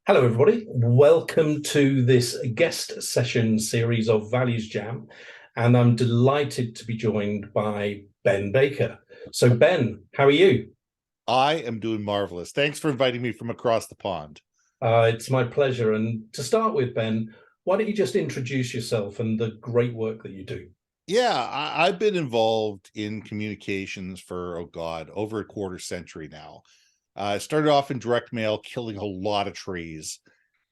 Hello, everybody. Welcome to this guest session series of ValuesJam. And I'm delighted to be joined by Ben Baker. So, Ben, how are you? I am doing marvelous. Thanks for inviting me from across the pond. It's my pleasure. And to start with, Ben, why don't you just introduce yourself and the great work that you do? Yeah, I've been involved in communications for, oh God, over a quarter century now. I started off in direct mail, killing a lot of trees.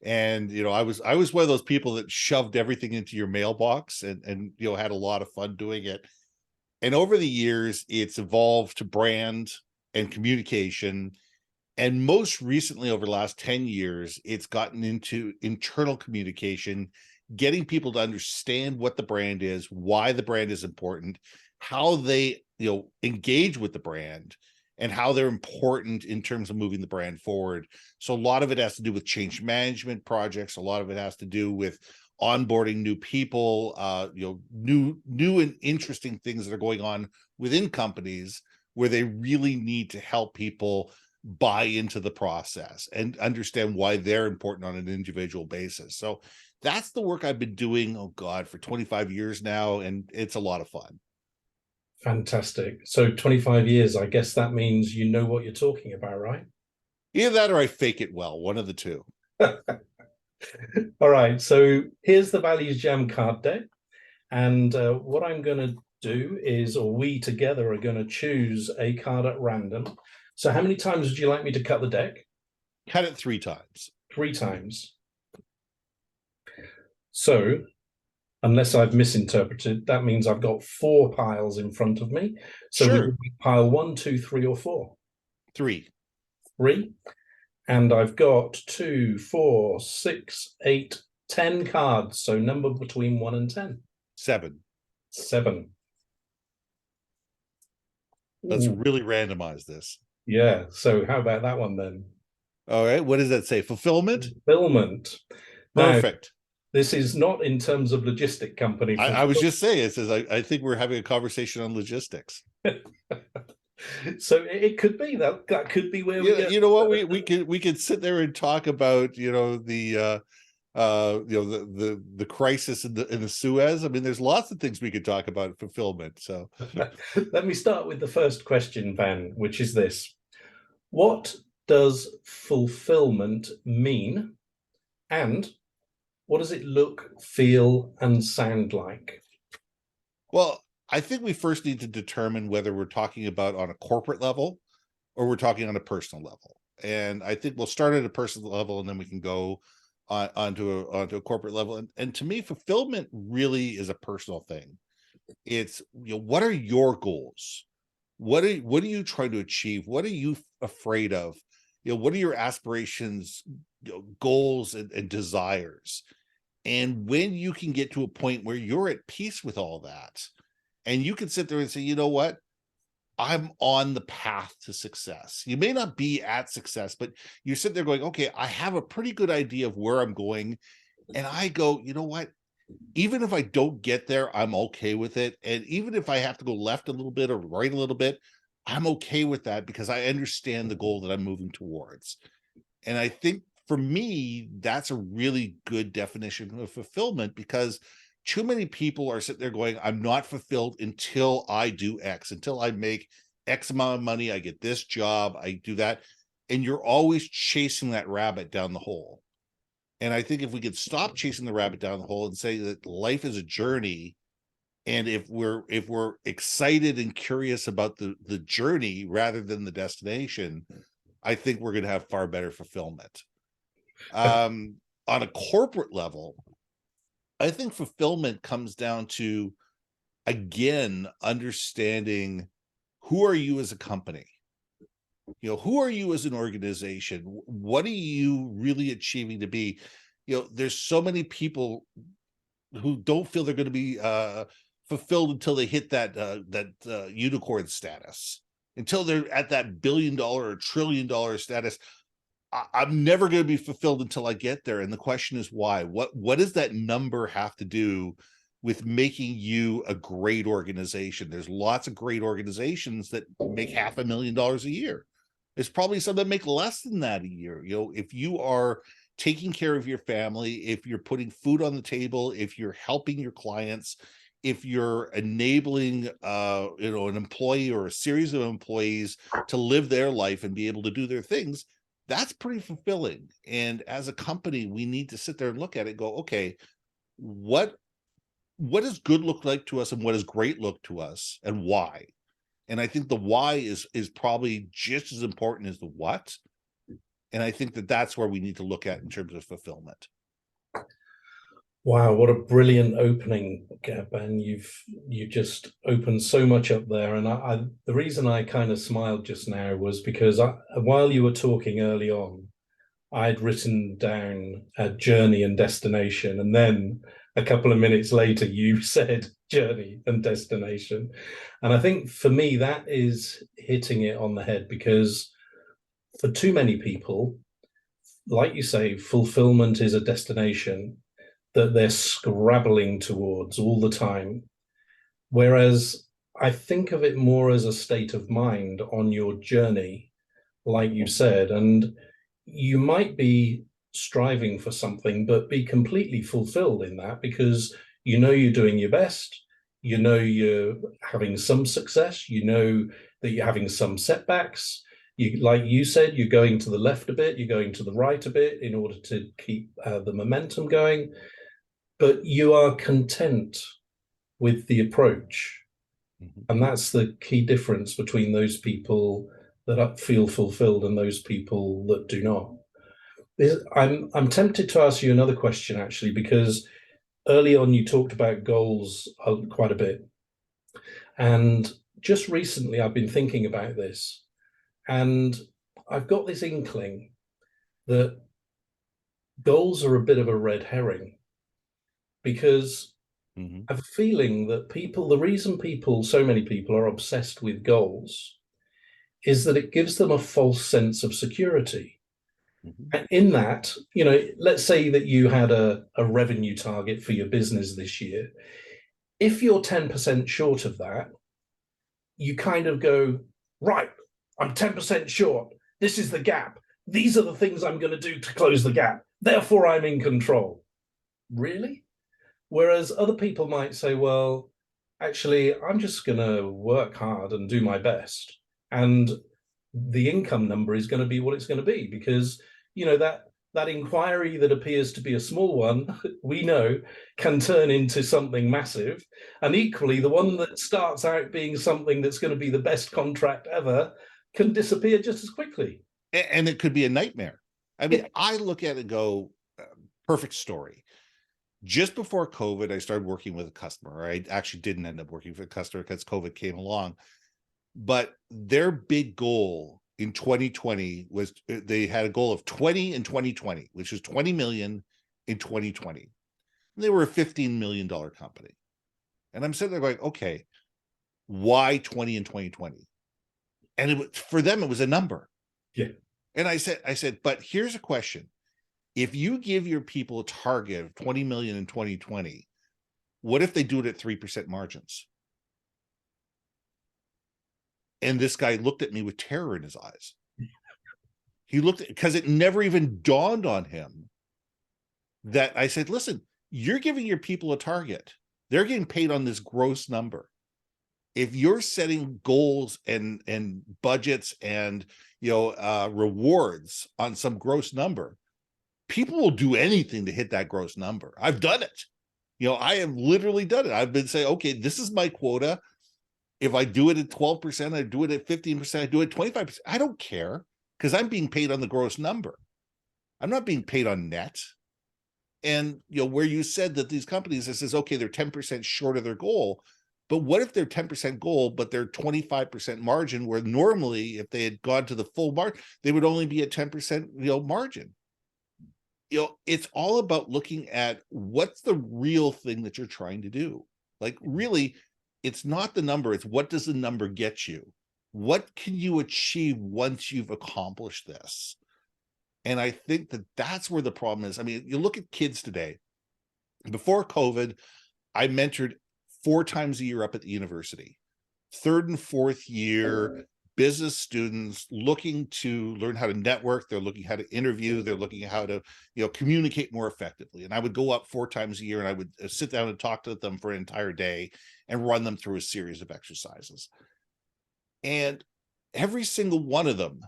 And I was one of those people that shoved everything into your mailbox and had a lot of fun doing it. And over the years, it's evolved to brand and communication. And most recently, over the last 10 years, it's gotten into internal communication, getting people to understand what the brand is, why the brand is important, how they, engage with the brand, and how they're important in terms of moving the brand forward. So a lot of it has to do with change management projects. A lot of it has to do with onboarding new people, new and interesting things that are going on within companies where they really need to help people buy into the process and understand why they're important on an individual basis. So that's the work I've been doing, oh God, for 25 years now, and it's a lot of fun. Fantastic. So, 25 years, I guess that means you know what you're talking about, right? Either that or I fake it well, one of the two. All right. So, here's the Values Jam card deck. And what I'm going to do is, or we together are going to choose a card at random. So how many times would you like me to cut the deck? Cut it 3 times. 3 times. So unless I've misinterpreted, that means I've got 4 piles in front of me. So we Sure. would be pile 1, 2, 3, or 4. 3. 3. And I've got 2, 4, 6, 8, 10 cards. So number between 1 and 10. 7. 7. Let's Ooh, really randomize this. yeah. So how about that one then? All right. What does that say? Fulfillment? Fulfillment. Now, Perfect. this is not in terms of logistic company I was fulfillment. just saying, it says I think we're having a conversation on logistics. So it could be that could be where we Yeah, go. you know what? We could sit there and talk about, the crisis in the Suez. I mean, there's lots of things we could talk about fulfillment. So Let me start with the first question, Van, which is this. What does fulfillment mean? And what does it look, feel, and sound like? well, I think we first need to determine whether we're talking about on a corporate level or we're talking on a personal level. And I think we'll start at a personal level and then we can go onto a corporate level. And to me, fulfillment really is a personal thing. It's, what are your goals? What are you trying to achieve? What are you afraid of? What are your aspirations, goals and desires? And when you can get to a point where you're at peace with all that, and you can sit there and say, you know what? I'm on the path to success. You may not be at success, but you sit there going, okay, I have a pretty good idea of where I'm going. And I go, you know what? Even if I don't get there, I'm okay with it. And even if I have to go left a little bit or right a little bit, I'm okay with that because I understand the goal that I'm moving towards. And I think for me, that's a really good definition of fulfillment because too many people are sitting there going, I'm not fulfilled until I do X, until I make X amount of money, I get this job, I do that. And you're always chasing that rabbit down the hole. And I think if we could stop chasing the rabbit down the hole and say that life is a journey, and if we're excited and curious about the journey rather than the destination, I think we're going to have far better fulfillment. On a corporate level, I think fulfillment comes down to, again, understanding who are you as a company? Who are you as an organization? What are you really achieving to be? There's so many people who don't feel they're going to be fulfilled until they hit that unicorn status, until they're at that $1 billion or $1 trillion status. I'm never going to be fulfilled until I get there. And the question is why? What does that number have to do with making you a great organization? There's lots of great organizations that make $500,000 a year. There's probably some that make less than that a year. If you are taking care of your family, if you're putting food on the table, if you're helping your clients, if you're enabling an employee or a series of employees to live their life and be able to do their things, that's pretty fulfilling. And as a company, we need to sit there and look at it and go, okay, what does good look like to us, and what does great look to us, and why? And I think the why is probably just as important as the what. And I think that that's where we need to look at in terms of fulfillment. Wow, what a brilliant opening, Gab, and you just opened so much up there. And the reason I kind of smiled just now was because while you were talking early on, I'd written down a journey and destination, and then a couple of minutes later, you said journey and destination. And I think for me, that is hitting it on the head, because for too many people, like you say, fulfillment is a destination that they're scrabbling towards all the time. Whereas I think of it more as a state of mind on your journey, like you said, and you might be striving for something, but be completely fulfilled in that, because you know you're doing your best, you know you're having some success, you know that you're having some setbacks. You, like you said, you're going to the left a bit, you're going to the right a bit in order to keep the momentum going, but you are content with the approach. Mm-hmm. And that's the key difference between those people that feel fulfilled and those people that do not. I'm tempted to ask you another question, actually, because early on you talked about goals quite a bit. And just recently I've been thinking about this, and I've got this inkling that goals are a bit of a red herring, because Mm-hmm. I have a feeling that the reason so many people are obsessed with goals is that it gives them a false sense of security. Mm-hmm. And in that, let's say that you had a revenue target for your business this year. If you're 10% short of that, you kind of go, right, I'm 10% short. This is the gap. These are the things I'm going to do to close the gap. Therefore, I'm in control. Really? Whereas other people might say, well, actually, I'm just going to work hard and do my best. And the income number is going to be what it's going to be, because, that inquiry that appears to be a small one, we know, can turn into something massive. And equally, the one that starts out being something that's going to be the best contract ever can disappear just as quickly. And it could be a nightmare. I mean, I look at it and go, perfect story. Just before COVID, I started working with a customer. I actually didn't end up working for a customer because COVID came along. But their big goal in 2020 was, they had a goal of 20 in 2020, which was 20 million in 2020. And they were a $15 million company. And I'm sitting there going, okay, why 20 in 2020? And it was, for them, it was a number. Yeah. And I said, but here's a question. If you give your people a target of 20 million in 2020, what if they do it at 3% margins? And this guy looked at me with terror in his eyes. He looked, because it never even dawned on him that I said, listen, you're giving your people a target. They're getting paid on this gross number. If you're setting goals and budgets and rewards on some gross number, people will do anything to hit that gross number. I've done it. I have literally done it. I've been saying, okay, this is my quota. If I do it at 12%, I do it at 15%, I do it 25%. I don't care, because I'm being paid on the gross number. I'm not being paid on net. And where you said that these companies, it says, okay, they're 10% short of their goal. But what if they're 10% goal, but they're 25% margin, where normally if they had gone to the full margin, they would only be at 10% margin. It's all about looking at what's the real thing that you're trying to do. Like, really, it's not the number, it's what does the number get you? What can you achieve once you've accomplished this? And I think that that's where the problem is. I mean, you look at kids today. Before COVID, I mentored 4 times a year up at the university. 3rd and 4th year, business students looking to learn how to network. They're looking how to interview. They're looking at how to, communicate more effectively. And I would go up 4 times a year and I would sit down and talk to them for an entire day and run them through a series of exercises. And every single one of them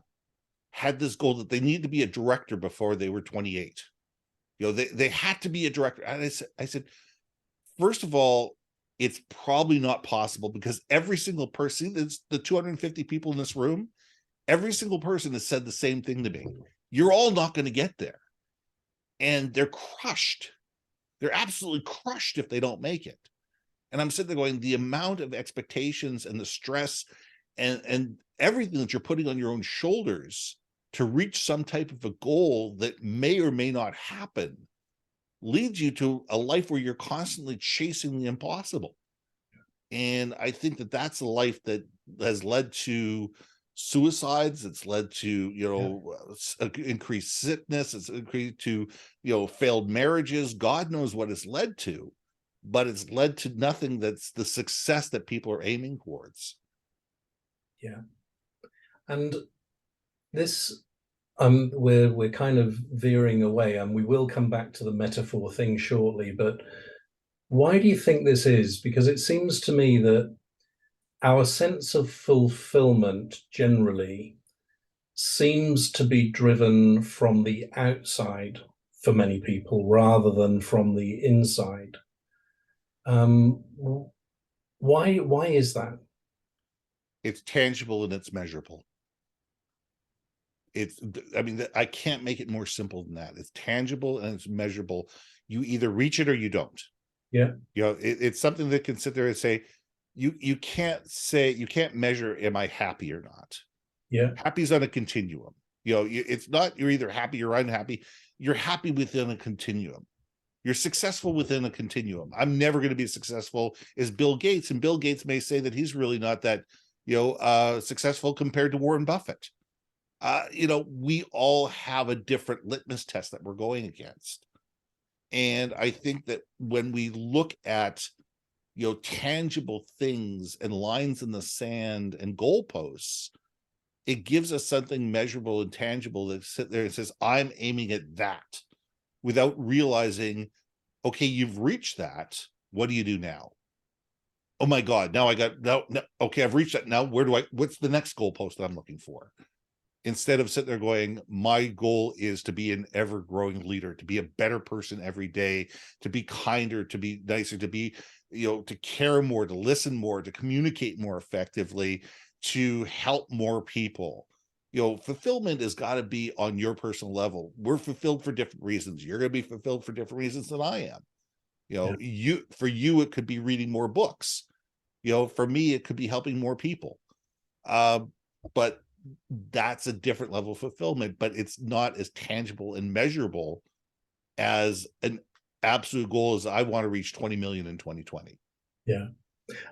had this goal that they needed to be a director before they were 28. They had to be a director. And I said, first of all, it's probably not possible, because every single person, it's the 250 people in this room, every single person has said the same thing to me. You're all not going to get there. And they're crushed. They're absolutely crushed if they don't make it. And I'm sitting there going, the amount of expectations and the stress and everything that you're putting on your own shoulders to reach some type of a goal that may or may not happen leads you to a life where you're constantly chasing the impossible. And I think that that's a life that has led to suicides. It's led to, increased sickness. It's increased to, failed marriages. God knows what it's led to, but it's led to nothing that's the success that people are aiming towards. Yeah. And this, we're kind of veering away, and we will come back to the metaphor thing shortly, but why do you think this is? Because it seems to me that our sense of fulfillment generally seems to be driven from the outside for many people rather than from the inside. Why is that? It's tangible and it's measurable. I can't make it more simple than that. It's tangible and it's measurable. You either reach it or you don't. Yeah. It's something that can sit there and say, you can't measure, am I happy or not? Yeah. Happy's on a continuum. It's not you're either happy or unhappy. You're happy within a continuum. You're successful within a continuum. I'm never going to be as successful as Bill Gates. And Bill Gates may say that he's really not that, successful compared to Warren Buffett. We all have a different litmus test that we're going against. And I think that when we look at, tangible things and lines in the sand and goalposts, it gives us something measurable and tangible that sits there and says, I'm aiming at that, without realizing, okay, you've reached that. What do you do now? Oh my God, now okay, I've reached that. Now what's the next goalpost that I'm looking for? Instead of sitting there going, my goal is to be an ever-growing leader, to be a better person every day, to be kinder, to be nicer, to be, to care more, to listen more, to communicate more effectively, to help more people. Fulfillment has got to be on your personal level. We're fulfilled for different reasons. You're going to be fulfilled for different reasons than I am. For you, it could be reading more books. For me, it could be helping more people. But that's a different level of fulfillment, but it's not as tangible and measurable as an absolute goal as I want to reach 20 million in 2020. Yeah.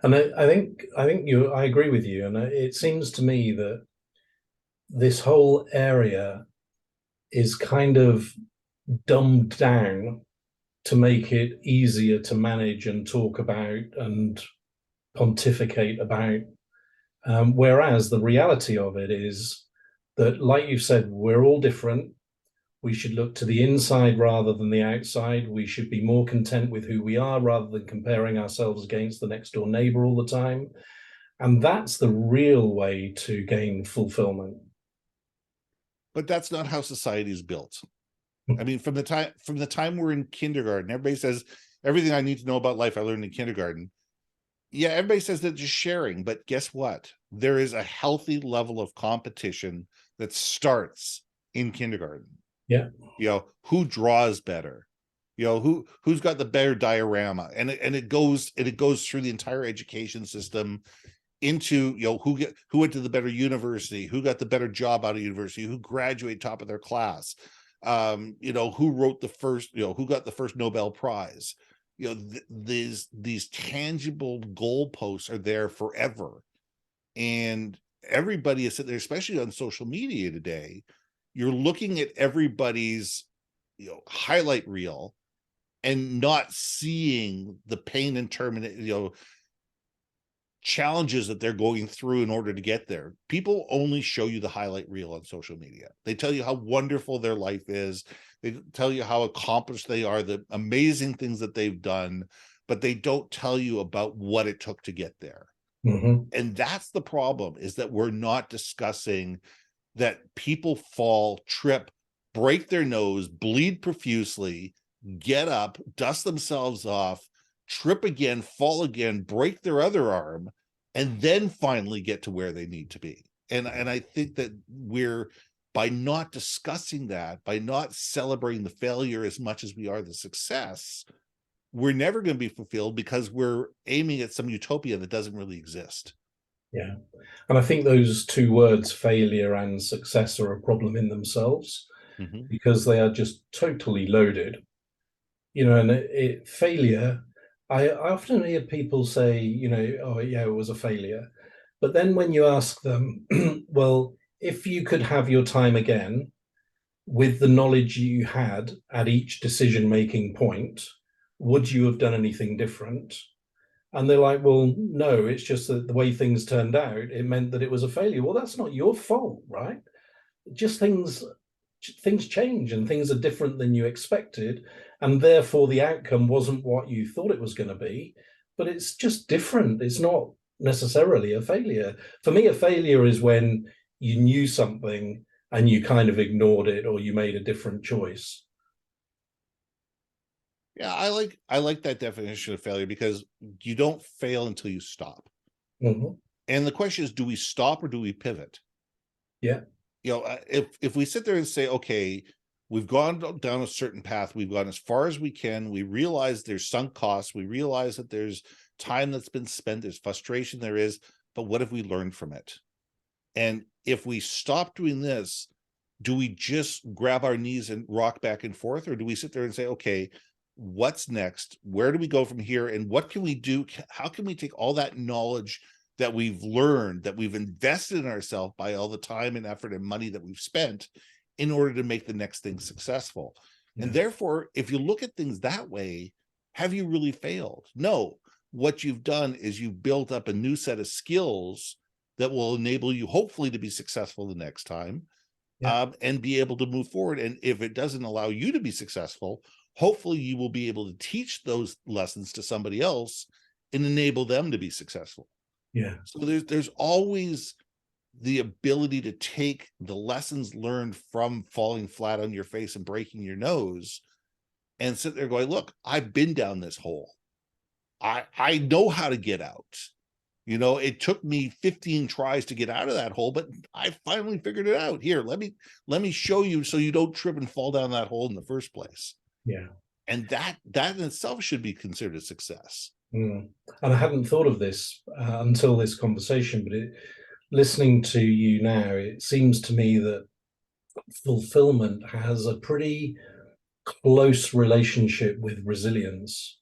And I think I agree with you. And it seems to me that this whole area is kind of dumbed down to make it easier to manage and talk about and pontificate about. Whereas the reality of it is that, like you said, we're all different. We should look to the inside rather than the outside. We should be more content with who we are rather than comparing ourselves against the next door neighbor all the time. And that's the real way to gain fulfillment. But that's not how society is built. I mean, from the time we're in kindergarten, everybody says everything I need to know about life I learned in kindergarten. Yeah, everybody says that just sharing, but guess what? There is a healthy level of competition that starts in kindergarten. Yeah. Who draws better? Who's got the better diorama? And it goes through the entire education system into, who went to the better university, who got the better job out of university, who graduated top of their class, who wrote the first, who got the first Nobel Prize. These tangible goalposts are there forever. And everybody is sitting there, especially on social media today, you're looking at everybody's, highlight reel and not seeing the pain and challenges that they're going through in order to get there. People only show you the highlight reel on social media. They tell you how wonderful their life is. They tell you how accomplished they are, the amazing things that they've done, but they don't tell you about what it took to get there. And that's the problem, is that we're not discussing that people fall, trip, break their nose, bleed profusely, get up, dust themselves off, trip again, fall again, break their other arm, and then finally get to where they need to be. And I think that we're, by not discussing that, by not celebrating the failure as much as we are the success, we're never going to be fulfilled, because we're aiming at some utopia that doesn't really exist. Yeah. And I think those two words, failure and success, are a problem in themselves, because they are just totally loaded. And failure, I often hear people say, oh, yeah, it was a failure. But then when you ask them, well, if you could have your time again with the knowledge you had at each decision-making point, would you have done anything different? And they're like, well, no, it's just that the way things turned out, it meant that it was a failure. Well, that's not your fault, right? Just things change and things are different than you expected. And therefore the outcome wasn't what you thought it was going to be, but it's just different. It's not necessarily a failure. For me, a failure is when you knew something and you kind of ignored it, or you made a different choice. Yeah, I like that definition of failure, because you don't fail until you stop. And the question is, do we stop or do we pivot? Yeah. If we sit there and say, okay, we've gone down a certain path, we've gone as far as we can, we realize there's sunk costs, we realize that there's time that's been spent, there's frustration there is, but what have we learned from it? And if we stop doing this, do we just grab our knees and rock back and forth, or do we sit there and say, okay, what's next? Where do we go from here? And what can we do? How can we take all that knowledge that we've learned, that we've invested in ourselves by all the time and effort and money that we've spent, in order to make the next thing successful? And therefore, if you look at things that way, have you really failed? No. What you've done is you've built up a new set of skills that will enable you, hopefully, to be successful the next time, and be able to move forward. And if it doesn't allow you to be successful, hopefully you will be able to teach those lessons to somebody else and enable them to be successful. Yeah. So there's always the ability to take the lessons learned from falling flat on your face and breaking your nose and sit there going, look, I've been down this hole. I know how to get out. It took me 15 tries to get out of that hole, but I finally figured it out. Here, let me show you, so you don't trip and fall down that hole in the first place. Yeah. And that in itself should be considered a success. And I hadn't thought of this until this conversation, but listening to you now, it seems to me that fulfillment has a pretty close relationship with resilience.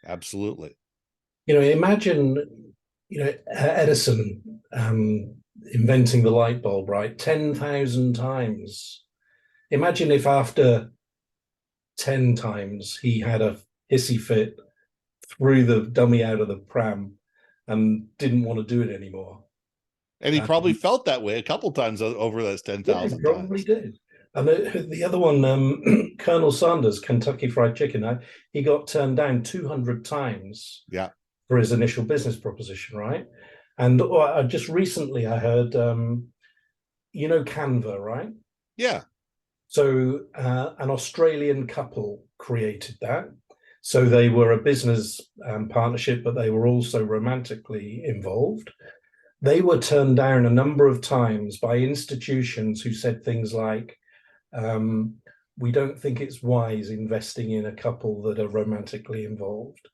Absolutely. Imagine, Edison inventing the light bulb, right? 10,000 times. Imagine if after 10 times he had a hissy fit, threw the dummy out of the pram, and didn't want to do it anymore. And he probably felt that way a couple times over those 10,000 times. Probably did. And the other one, Colonel Sanders, Kentucky Fried Chicken, he got turned down 200 times for his initial business proposition, right? And just recently I heard, Canva, right? Yeah. So an Australian couple created that. So they were a business partnership, but they were also romantically involved. They were turned down a number of times by institutions who said things like, we don't think it's wise investing in a couple that are romantically involved.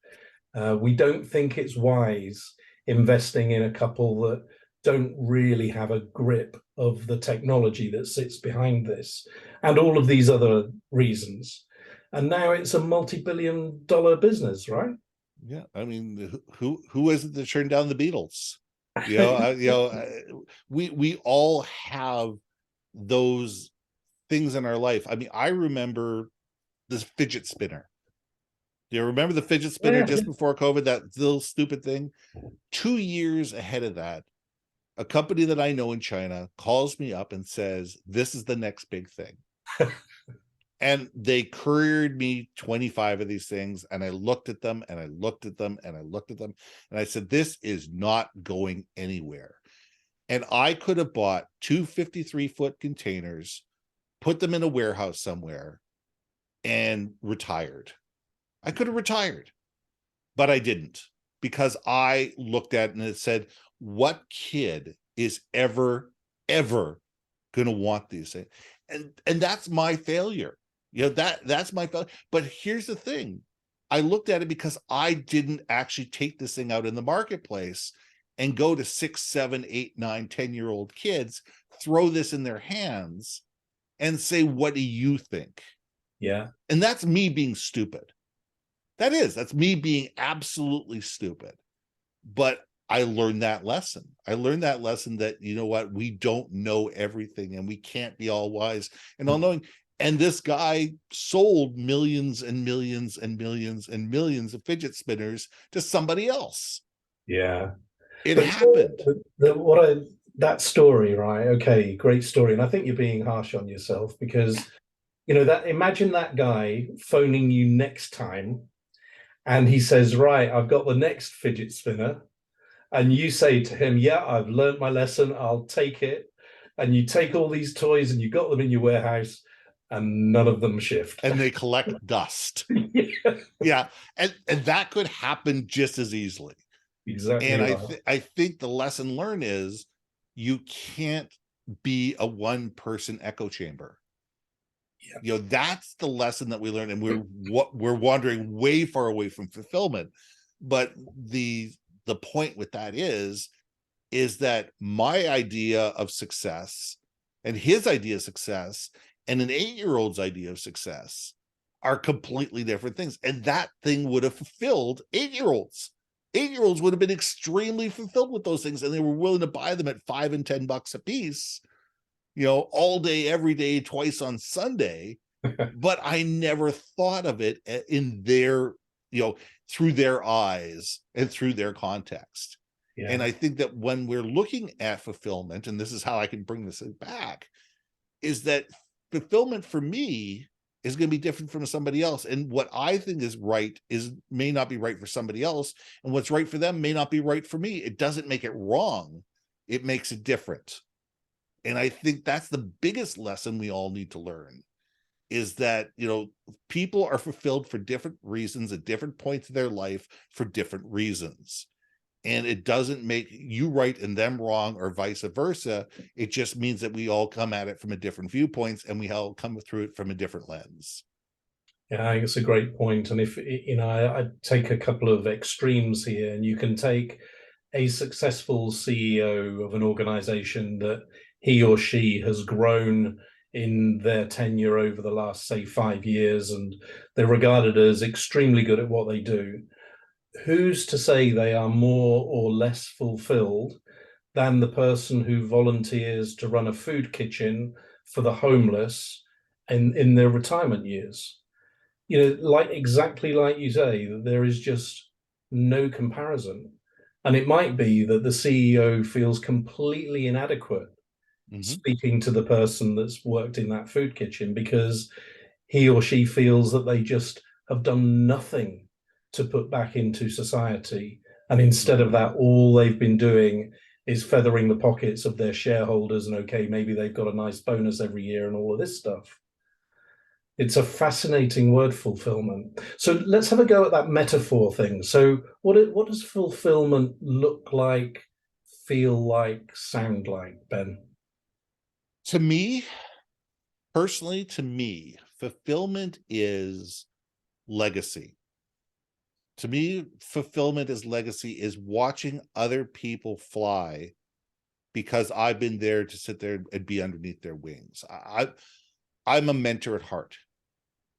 We don't think it's wise investing in a couple that don't really have a grip of the technology that sits behind this, and all of these other reasons. And now it's a multi-billion-dollar business, right? Yeah, I mean, who is it that turned down the Beatles? We all have those things in our life. I mean, I remember this fidget spinner. Do you remember the fidget spinner just before COVID, that little stupid thing? 2 years ahead of that, a company that I know in China calls me up and says, this is the next big thing. And they couriered me 25 of these things, and I looked at them and I looked at them and I looked at them, and I said, this is not going anywhere. And I could have bought two 53-foot containers, put them in a warehouse somewhere, and retired. I could have retired, but I didn't, because I looked at it and it said, what kid is ever going to want these things? And that's my failure. You know, that's my failure. But here's the thing. I looked at it because I didn't actually take this thing out in the marketplace and go to 6, 7, 8, 9, 10-year-old kids, throw this in their hands and say, what do you think? Yeah. And that's me being stupid. That's me being absolutely stupid. But I learned that lesson. I learned that lesson that, you know what, we don't know everything and we can't be all wise and all knowing. And this guy sold millions and millions and millions and millions of fidget spinners to somebody else. Yeah. It happened. That story, right? Okay, great story. And I think you're being harsh on yourself, because, you know, that imagine that guy phoning you next time and he says, right, I've got the next fidget spinner. And you say to him, yeah, I've learned my lesson, I'll take it. And you take all these toys and you got them in your warehouse and none of them shift. And they collect dust. Yeah. Yeah. And that could happen just as easily. Exactly. And right. I think the lesson learned is you can't be a one-person echo chamber. Yeah. You know, that's the lesson that we learned, and we're wandering way far away from fulfillment. But the point with that is that my idea of success and his idea of success and an 8-year-old's idea of success are completely different things. And that thing would have fulfilled 8-year-olds. 8-year-olds would have been extremely fulfilled with those things, and they were willing to buy them at $5 and $10 a piece, you know, all day, every day, twice on Sunday. But I never thought of it in their, you know, through their eyes and through their context. Yeah. And I think that when we're looking at fulfillment, and this is how I can bring this back, is that fulfillment for me is going to be different from somebody else. And what I think is right may not be right for somebody else. And what's right for them may not be right for me. It doesn't make it wrong. It makes it different. And I think that's the biggest lesson we all need to learn, is that, you know, people are fulfilled for different reasons at different points of their life for different reasons. And it doesn't make you right and them wrong or vice versa. It just means that we all come at it from a different viewpoints and we all come through it from a different lens. Yeah, I think it's a great point. And if, you know, I take a couple of extremes here, and you can take a successful CEO of an organization that he or she has grown in their tenure over the last, say, 5 years, and they're regarded as extremely good at what they do. Who's to say they are more or less fulfilled than the person who volunteers to run a food kitchen for the homeless in their retirement years? You know, like exactly like you say, there is just no comparison. And it might be that the CEO feels completely inadequate speaking to the person that's worked in that food kitchen, because he or she feels that they just have done nothing to put back into society. And instead of that, all they've been doing is feathering the pockets of their shareholders. And okay, maybe they've got a nice bonus every year and all of this stuff. It's a fascinating word, fulfillment. So let's have a go at that metaphor thing. So what does fulfillment look like, feel like, sound like, Ben? To me, personally, fulfillment is legacy. To me, fulfillment is legacy, is watching other people fly because I've been there to sit there and be underneath their wings. I'm a mentor at heart.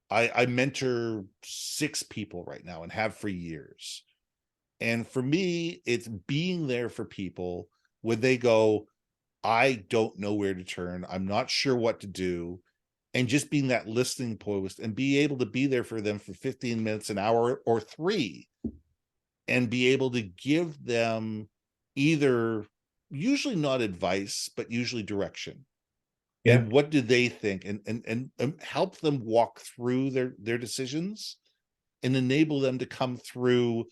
I mentor 6 people right now and have for years. And for me, it's being there for people when they go, I don't know where to turn. I'm not sure what to do. and just being that listening post and be able to be there for them for 15 minutes, an hour, or 3, and be able to give them either, usually not advice, but usually direction. Yeah. And what do they think, and help them walk through their decisions and enable them to come through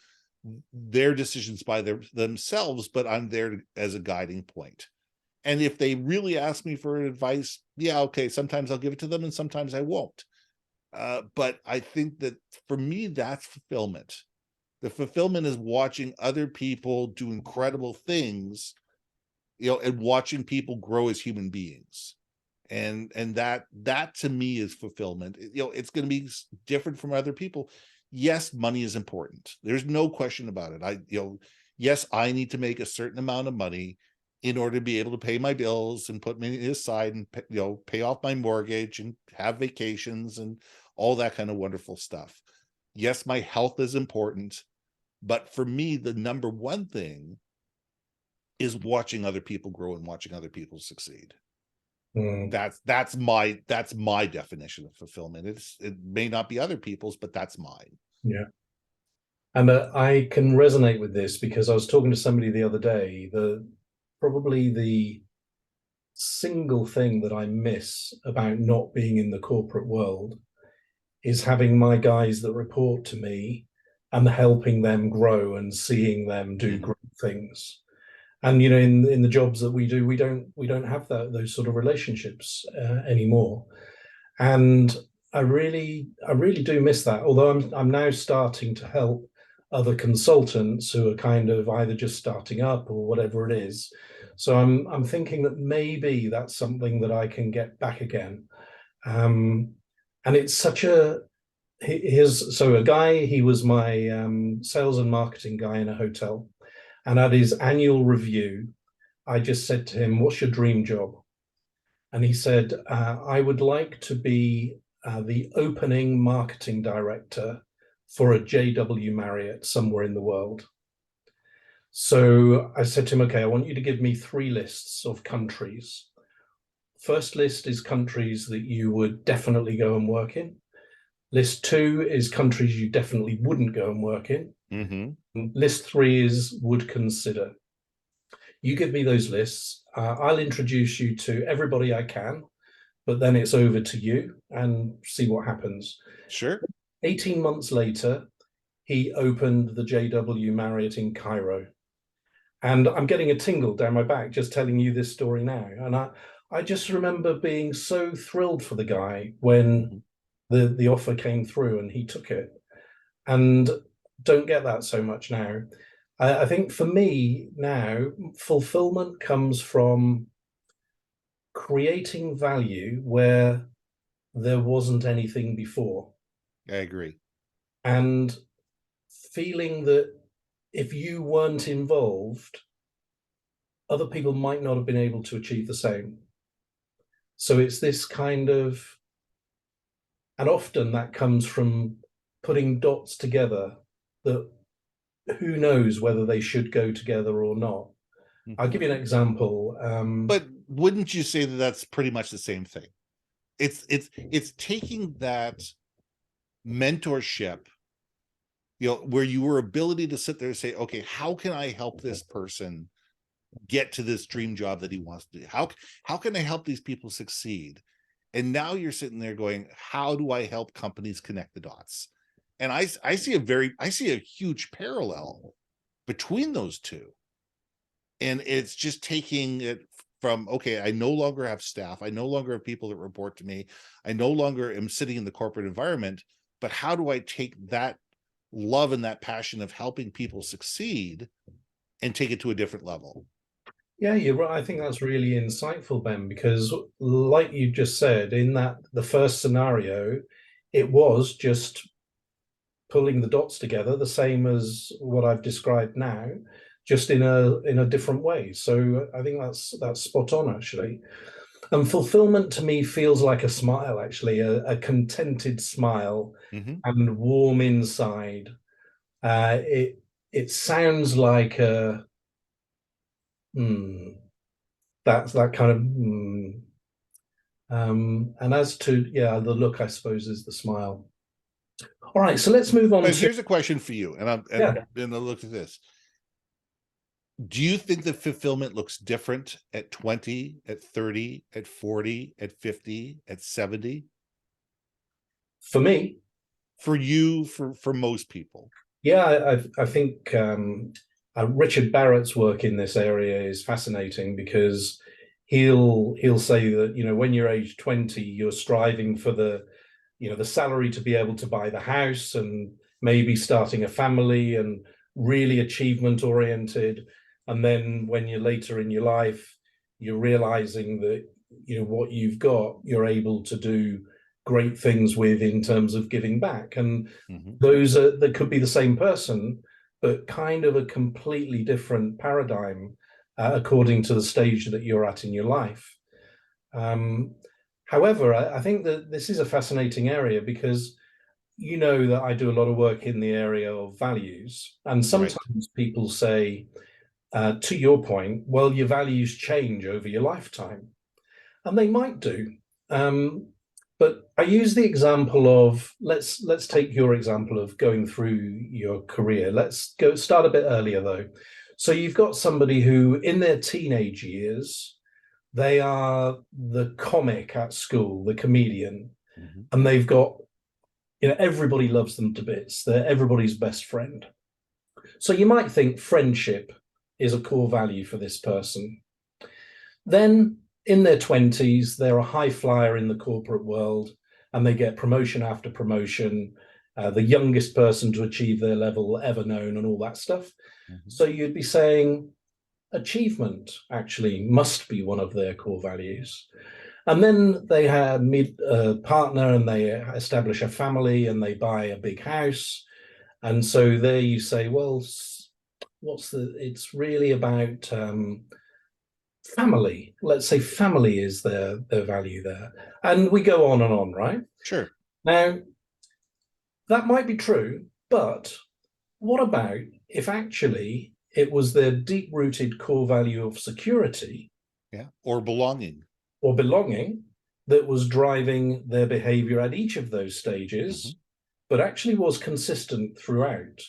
their decisions by themselves, but I'm there as a guiding point. And if they really ask me for advice, yeah, okay, sometimes I'll give it to them and sometimes I won't. But I think that for me, that's fulfillment. The fulfillment is watching other people do incredible things, and watching people grow as human beings. And that to me is fulfillment. It's going to be different from other people. Yes, money is important. There's no question about it. Yes, I need to make a certain amount of money in order to be able to pay my bills and put money aside and pay off my mortgage and have vacations and all that kind of wonderful stuff. Yes, my health is important, but for me, the number one thing is watching other people grow and watching other people succeed. That's my definition of fulfillment. It may not be other people's, but that's mine. Yeah. And I can resonate with this because I was talking to somebody the other day. Probably the single thing that I miss about not being in the corporate world is having my guys that report to me and helping them grow and seeing them do great things. And in the jobs that we do, we don't have those sort of relationships anymore. And I really do miss that. Although I'm now starting to help other consultants who are kind of either just starting up or whatever it is. So I'm thinking that maybe that's something that I can get back again. And it's such a guy. He was my sales and marketing guy in a hotel, and at his annual review, I just said to him, "What's your dream job?" And he said, "I would like to be the opening marketing director for a JW Marriott somewhere in the world." So I said to him, "Okay, I want you to give me 3 lists of countries. First list is countries that you would definitely go and work in. List 2 is countries you definitely wouldn't go and work in. List 3 is would consider. You give me those lists. I'll introduce you to everybody I can, but then it's over to you and see what happens." Sure. 18 months later, he opened the JW Marriott in Cairo. And I'm getting a tingle down my back just telling you this story now. And I just remember being so thrilled for the guy when the offer came through and he took it. And don't get that so much now. I think for me now, fulfillment comes from creating value where there wasn't anything before. I agree. And feeling that if you weren't involved, other people might not have been able to achieve the same. So it's this kind of, and often that comes from putting dots together that who knows whether they should go together or not. I'll give you an example. But wouldn't you say that that's pretty much the same thing? It's taking that mentorship, where your ability to sit there and say, okay, how can I help this person get to this dream job that he wants to do? How can I help these people succeed? And now you're sitting there going, how do I help companies connect the dots? And I see a huge parallel between those two. And it's just taking it from, okay, I no longer have staff. I no longer have people that report to me. I no longer am sitting in the corporate environment, but how do I take that love and that passion of helping people succeed and take it to a different level? Yeah, you're right. I think that's really insightful, Ben, because like you just said, in the first scenario, it was just pulling the dots together, the same as what I've described now, just in a different way. So I think that's spot on, actually. And fulfillment to me feels like a smile, actually, a contented smile and warm inside. It sounds like that's that kind of And as to, the look, I suppose, is the smile. All right, so let's move on But to... here's a question for you, and I look at this. Do you think that fulfillment looks different at 20, at 30, at 40, at 50, at 70? For me? For you, for most people? Yeah, I think Richard Barrett's work in this area is fascinating, because he'll say that, when you're age 20, you're striving for the salary to be able to buy the house and maybe starting a family and really achievement oriented. And then when you're later in your life, you're realizing that, what you've got, you're able to do great things with in terms of giving back. And they could be the same person, but kind of a completely different paradigm according to the stage that you're at in your life. However, I think that this is a fascinating area, because that I do a lot of work in the area of values, and sometimes people say, to your point, well, your values change over your lifetime, and they might do. But I use the example of, let's take your example of going through your career. Let's start a bit earlier though. So you've got somebody who, in their teenage years, they are the comic at school, the comedian, and they've got, everybody loves them to bits. They're everybody's best friend. So you might think friendship is a core value for this person. Then in their 20s, they're a high flyer in the corporate world, and they get promotion after promotion, the youngest person to achieve their level ever known, and all that stuff. So you'd be saying achievement actually must be one of their core values. And then they meet a partner, and they establish a family, and they buy a big house. And so there you say, well, it's really about family. Let's say family is their value there. And we go on and on, right? Sure. Now, that might be true, but what about if actually it was their deep-rooted core value of security, or belonging, that was driving their behavior at each of those stages, but actually was consistent throughout?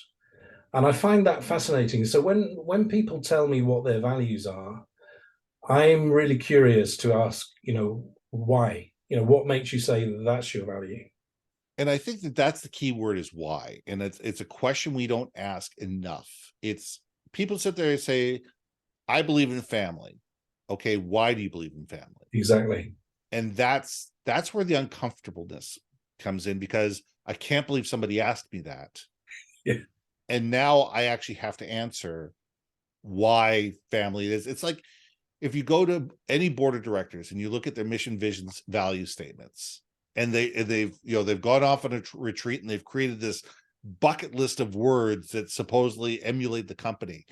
And I find that fascinating. So when people tell me what their values are, I'm really curious to ask, why? What makes you say that's your value? And I think that that's the key word, is why. And it's a question we don't ask enough. It's people sit there and say, I believe in family. Okay, why do you believe in family? Exactly. And that's where the uncomfortableness comes in, because I can't believe somebody asked me that. Yeah. And now I actually have to answer why family is. It's like, if you go to any board of directors and you look at their mission, visions, value statements, and they've gone off on a retreat, and they've created this bucket list of words that supposedly emulate the company.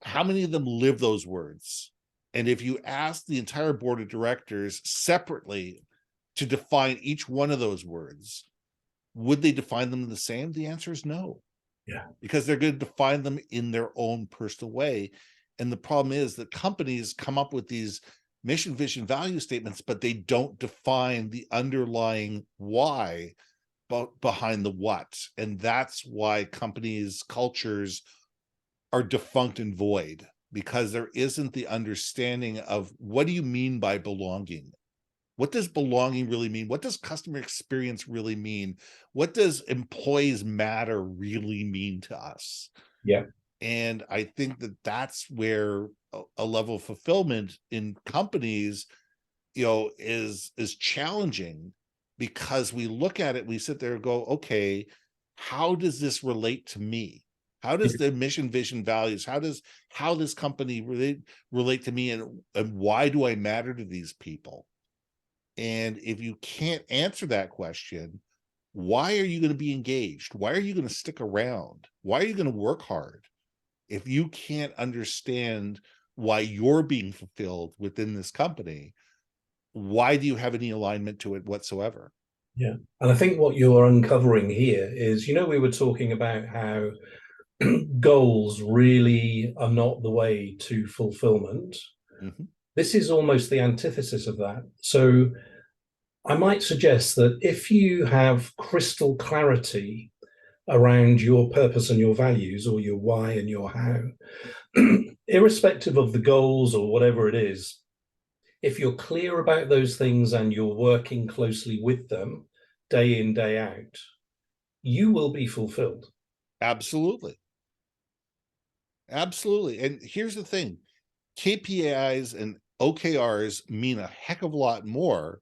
How many of them live those words? And if you ask the entire board of directors separately to define each one of those words, would they define them the same? The answer is no. Yeah. Because they're going to define them in their own personal way. And the problem is that companies come up with these mission, vision, value statements, but they don't define the underlying why behind the what. And that's why companies' cultures are defunct and void, because there isn't the understanding of, what do you mean by belonging? What does belonging really mean? What does customer experience really mean? What does employees matter really mean to us? Yeah. And I think that that's where a level of fulfillment in companies, is challenging, because we look at it, we sit there and go, okay, how does this relate to me? How does the mission, vision, values, how this company relate to me, and why do I matter to these people? And if you can't answer that question, why are you going to be engaged? Why are you going to stick around? Why are you going to work hard? If you can't understand why you're being fulfilled within this company, why do you have any alignment to it whatsoever? Yeah. And I think what you're uncovering here is, we were talking about how goals really are not the way to fulfillment. This is almost the antithesis of that. So I might suggest that if you have crystal clarity around your purpose and your values, or your why and your how, irrespective of the goals or whatever it is, if you're clear about those things and you're working closely with them day in, day out, you will be fulfilled. Absolutely. Absolutely. And here's the thing, KPIs and OKRs mean a heck of a lot more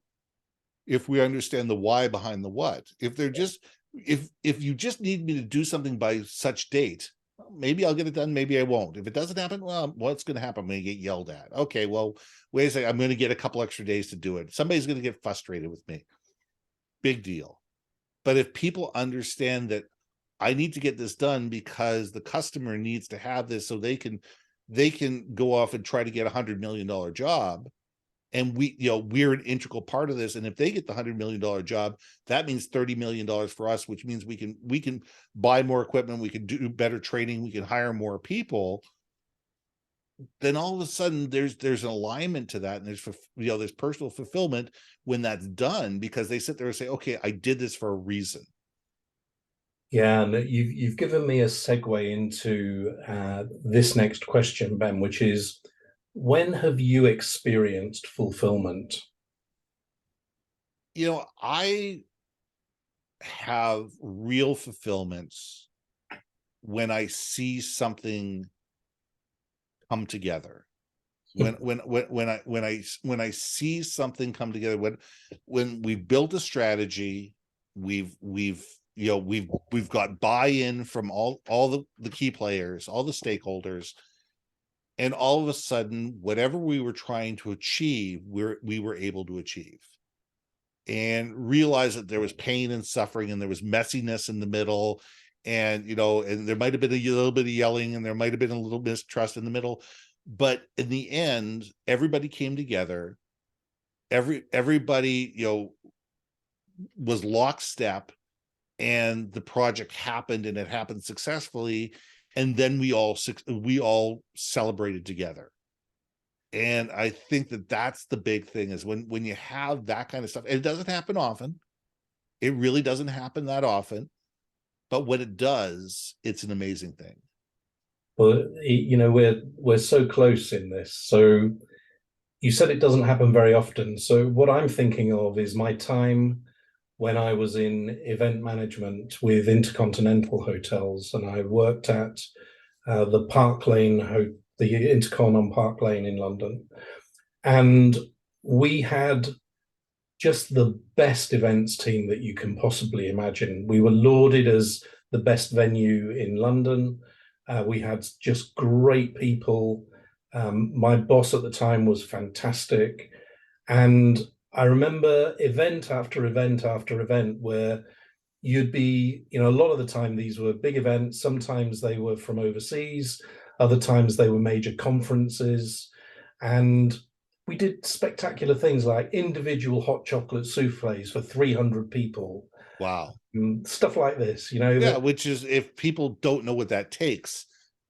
if we understand the why behind the what. If they're just, if you just need me to do something by such date, maybe I'll get it done, maybe I won't. If it doesn't happen, well, what's going to happen? I'm going to get yelled at. Okay, well, wait a second, I'm going to get a couple extra days to do it. Somebody's going to get frustrated with me. Big deal. But if people understand that I need to get this done because the customer needs to have this so they can go off and try to get $100 million job, and we're an integral part of this, and if they get the $100 million job, that means $30 million for us, which means we can buy more equipment, we can do better training, we can hire more people. Then all of a sudden there's an alignment to that, and there's personal fulfillment when that's done, because they sit there and say, okay, I did this for a reason. Yeah, and you've given me a segue into this next question, Ben, which is, when have you experienced fulfillment? I have real fulfillments when I see something come together. When I see something come together, when we've built a strategy, we've got buy-in from all the key players, all the stakeholders, and all of a sudden, whatever we were trying to achieve, we were able to achieve, and realize that there was pain and suffering, and there was messiness in the middle, and and there might have been a little bit of yelling, and there might have been a little mistrust in the middle, but in the end, everybody came together. Everybody was lockstep, and the project happened, and it happened successfully, and then we all celebrated together. And I think that that's the big thing, is when you have that kind of stuff. And it doesn't happen often. It really doesn't happen that often. But when it does, it's an amazing thing. Well, we're so close in this. So you said it doesn't happen very often. So what I'm thinking of is my time when I was in event management with InterContinental Hotels, and I worked at the Park Lane, the Intercon on Park Lane in London. And we had just the best events team that you can possibly imagine. We were lauded as the best venue in London. We had just great people. My boss at the time was fantastic. And I remember event after event after event where you'd be, a lot of the time these were big events. Sometimes they were from overseas. Other times they were major conferences. And we did spectacular things like individual hot chocolate souffles for 300 people. Wow. Stuff like this, Yeah, which is, if people don't know what that takes.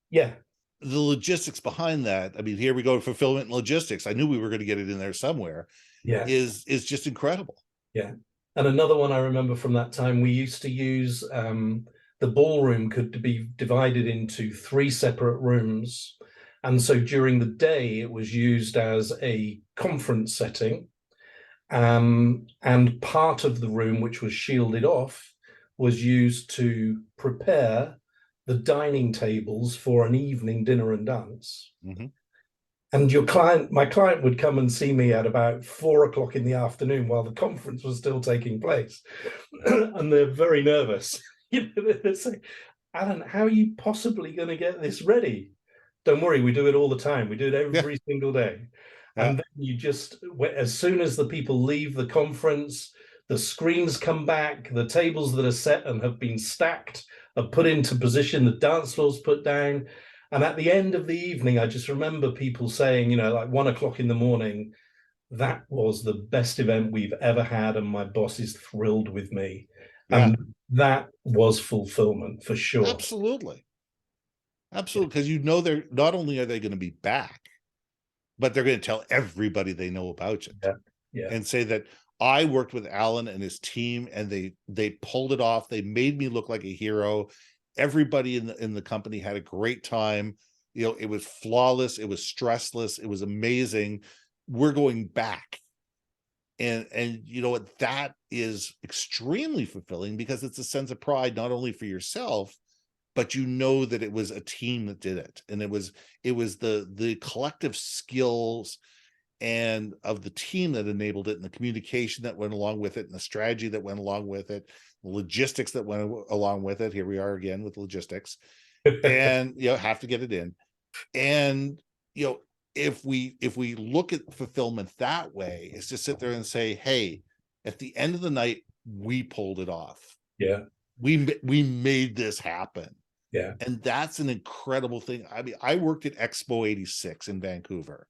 Yeah. The logistics behind that, I mean, here we go, fulfillment and logistics. I knew we were going to get it in there somewhere. Yeah. Is just incredible. Yeah. And another one I remember from that time, we used to use the ballroom could be divided into 3 separate rooms. And so during the day, it was used as a conference setting. And part of the room, which was shielded off, was used to prepare the dining tables for an evening dinner and dance. Mm-hmm. And my client would come and see me at about 4 o'clock in the afternoon while the conference was still taking place. And they're very nervous. They say, Alan, how are you possibly going to get this ready? Don't worry, we do it all the time. We do it every single day. Yeah. And then you just, as soon as the people leave the conference, the screens come back, the tables that are set and have been stacked are put into position, the dance floor's put down. And at the end of the evening, I just remember people saying, like 1 o'clock in the morning, that was the best event we've ever had, and my boss is thrilled with me. Yeah. And that was fulfillment for sure. Absolutely. Absolutely. Because they're not only are they going to be back, but they're going to tell everybody they know about it, Yeah. and say that I worked with Alan and his team, and they pulled it off. They made me look like a hero. Everybody in the company had a great time. You know, it was flawless. It was stressless. It was amazing. We're going back. And you know what, that is extremely fulfilling, because it's a sense of pride, not only for yourself, but you know that it was a team that did it. And it was the collective skills and of the team that enabled it, and the communication that went along with it, and the strategy that went along with it, the logistics that went along with it. Here we are again with logistics. And you know, have to get it in. And you know, if we look at fulfillment that way, is to sit there and say, hey, at the end of the night, we pulled it off. Yeah. We made this happen. Yeah. And that's an incredible thing. I mean, I worked at Expo 86 in Vancouver.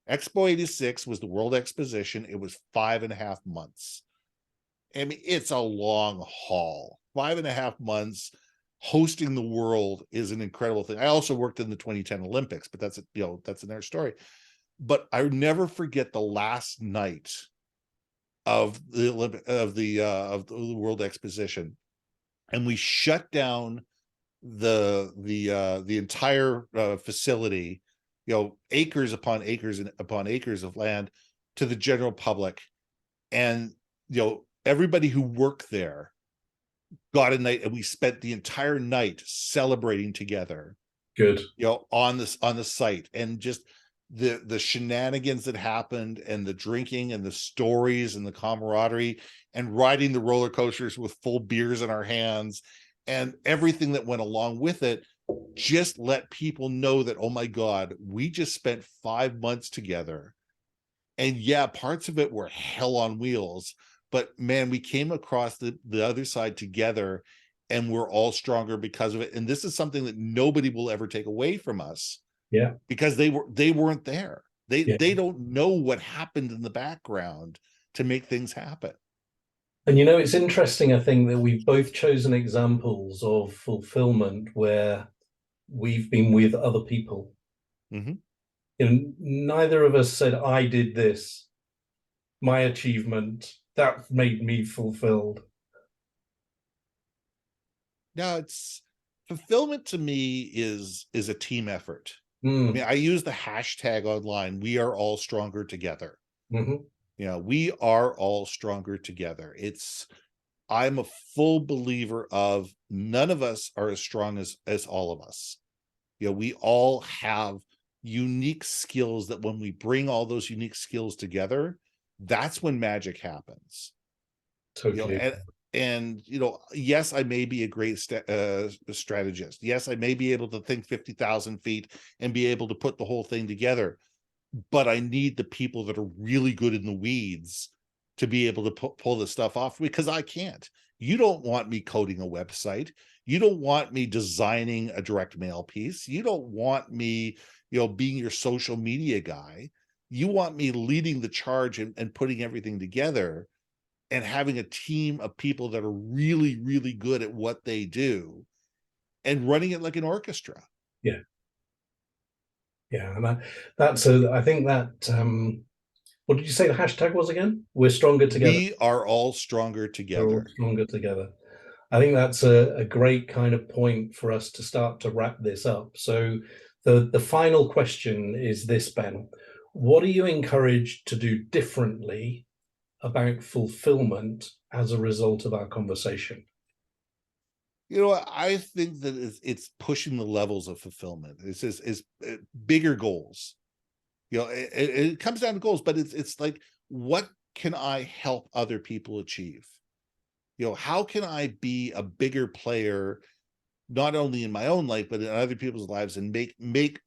Expo 86 was the World Exposition. It was 5.5 months. I mean, it's a long haul. 5.5 months hosting the world is an incredible thing. I also worked in the 2010 Olympics, but that's, you know, that's another story. But I never forget the last night of the World Exposition, and we shut down the entire facility, you know, acres upon acres and upon acres of land, to the general public. And you know, everybody who worked there got a night, and we spent the entire night celebrating together. Good. You know, on the site, and just the shenanigans that happened, and the drinking, and the stories, and the camaraderie, and riding the roller coasters with full beers in our hands, and everything that went along with it, just let people know that, oh my God, we just spent 5 months together. And yeah, parts of it were hell on wheels, but man, we came across the other side together, and we're all stronger because of it. And this is something that nobody will ever take away from us. Yeah. Because they weren't there. They don't know what happened in the background to make things happen. And you know, it's interesting, I think, that we've both chosen examples of fulfillment where we've been with other people. Mm-hmm. You know, neither of us said, I did this, my achievement, that made me fulfilled. Now, it's fulfillment to me is a team effort. I mean, I use the hashtag online, we are all stronger together. Mm-hmm. You know, we are all stronger together. I'm a full believer of none of us are as strong as all of us. You know, we all have unique skills that when we bring all those unique skills together, that's when magic happens. Totally. You know, and you know, yes, I may be a great strategist. Yes, I may be able to think 50,000 feet and be able to put the whole thing together, but I need the people that are really good in the weeds to be able to pull this stuff off, because I can't. You don't want me coding a website. You don't want me designing a direct mail piece. You don't want me, you know, being your social media guy. You want me leading the charge and putting everything together, and having a team of people that are really, really good at what they do, and running it like an orchestra. Yeah. Yeah. And I think that, what did you say the hashtag was again? We're stronger together. We are all stronger together. We're all stronger together. I think that's a great kind of point for us to start to wrap this up. So the final question is this, Ben. What are you encouraged to do differently about fulfillment as a result of our conversation? You know, I think that it's pushing the levels of fulfillment. It's bigger goals. You know, it comes down to goals, but it's like, what can I help other people achieve? You know, how can I be a bigger player, not only in my own life, but in other people's lives, and make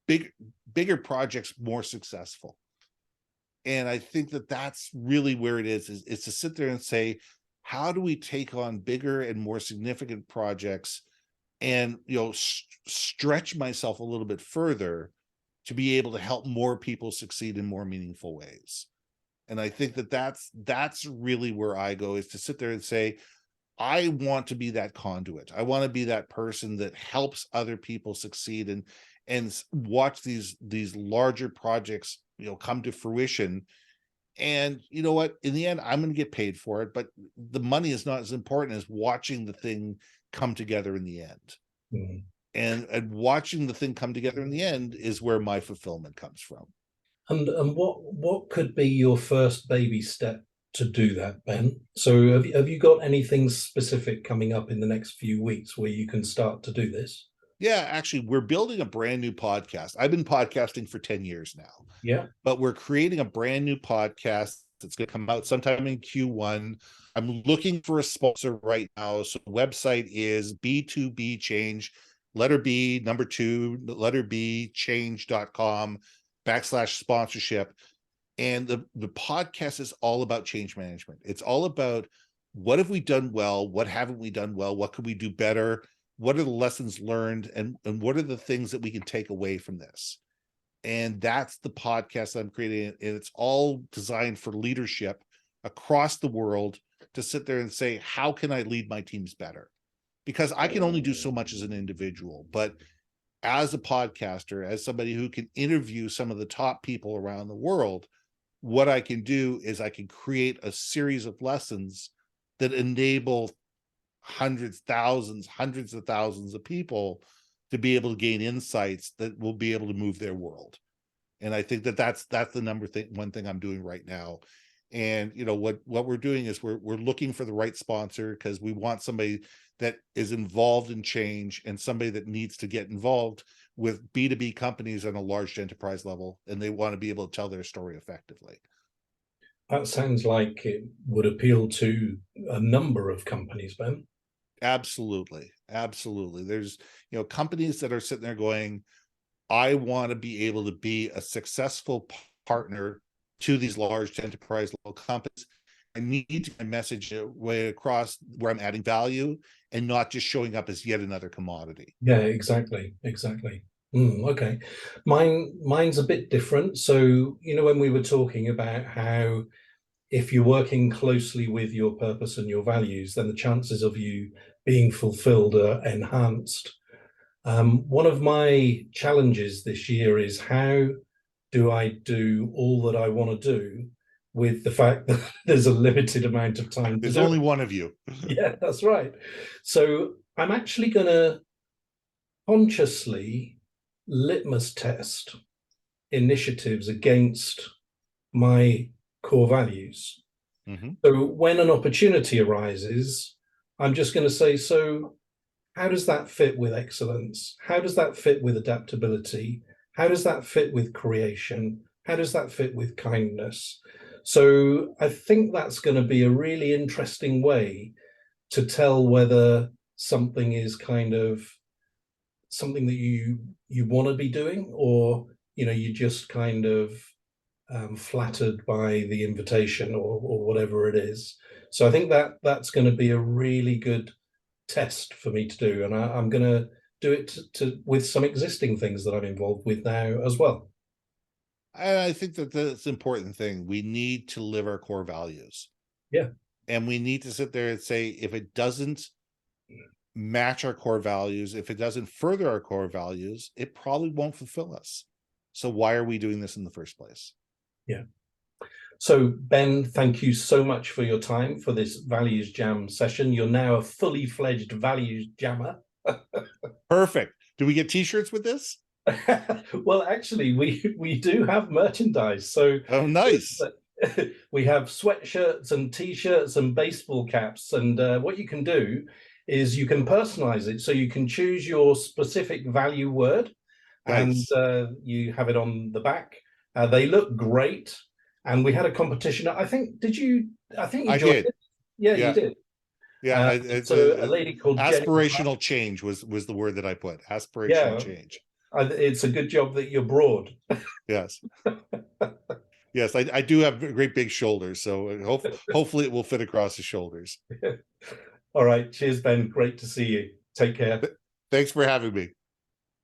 bigger projects more successful? And I think that that's really where it is to sit there and say, how do we take on bigger and more significant projects, and, you know, stretch myself a little bit further to be able to help more people succeed in more meaningful ways. And I think that that's really where I go, is to sit there and say, I want to be that conduit. I want to be that person that helps other people succeed, and watch these larger projects, come to fruition. And you know what? In the end, I'm going to get paid for it, but the money is not as important as watching the thing come together in the end. Mm. And watching the thing come together in the end is where my fulfillment comes from. And what could be your first baby step to do that, Ben? So have you got anything specific coming up in the next few weeks where you can start to do this? Yeah, actually, we're building a brand new podcast. I've been podcasting for 10 years now. Yeah. But we're creating a brand new podcast that's going to come out sometime in Q1. I'm looking for a sponsor right now. So the website is B2B Change, letter B, number 2, letter B, change.com/sponsorship. And the podcast is all about change management. It's all about what have we done well? What haven't we done well? What could we do better? What are the lessons learned? And what are the things that we can take away from this? And that's the podcast I'm creating. And it's all designed for leadership across the world to sit there and say, how can I lead my teams better? Because I can only do so much as an individual, but as a podcaster, as somebody who can interview some of the top people around the world, what I can do is I can create a series of lessons that enable hundreds of thousands of people to be able to gain insights that will be able to move their world. And I think that's the one thing I'm doing right now. And what we're doing is we're looking for the right sponsor, because we want somebody that is involved in change and somebody that needs to get involved with B2B companies on a large enterprise level, and they want to be able to tell their story effectively. That sounds like it would appeal to a number of companies, Ben. Absolutely. There's, companies that are sitting there going, I want to be able to be a successful partner to these large enterprise level companies. I need to get my message way across where I'm adding value and not just showing up as yet another commodity. Yeah, exactly. Okay. Mine's a bit different. So, when we were talking about how if you're working closely with your purpose and your values, then the chances of you being fulfilled are enhanced. One of my challenges this year is, how do I do all that I want to do with the fact that there's a limited amount of time? There's only one of you. Yeah, that's right. So I'm actually going to consciously litmus test initiatives against my core values. Mm-hmm. So when an opportunity arises, I'm just going to say, so how does that fit with excellence? How does that fit with adaptability? How does that fit with creation? How does that fit with kindness? So I think that's going to be a really interesting way to tell whether something is kind of something that you want to be doing, or you just kind of flattered by the invitation or whatever it is. So I think that's going to be a really good test for me to do, and I'm going to do it with some existing things that I'm involved with now as well. And I think that's an important thing. We need to live our core values. Yeah. And we need to sit there and say, if it doesn't match our core values, if it doesn't further our core values, it probably won't fulfill us. So why are we doing this in the first place? Yeah. So Ben, thank you so much for your time for this Values Jam session. You're now a fully fledged Values Jammer. Perfect. Do we get t-shirts with this? Well, actually, we do have merchandise. So oh, nice. We have sweatshirts and t-shirts and baseball caps. And what you can do is you can personalize it. So you can choose your specific value word, nice. And you have it on the back. They look great. And we had a competition. I think you joined it. Yeah, you did. Yeah. So a lady called aspirational change was the word that I put. Aspirational change. It's a good job that you're broad. Yes. Yes, I do have great big shoulders, so hopefully it will fit across the shoulders. All right. Cheers, Ben. Great to see you. Take care. Thanks for having me.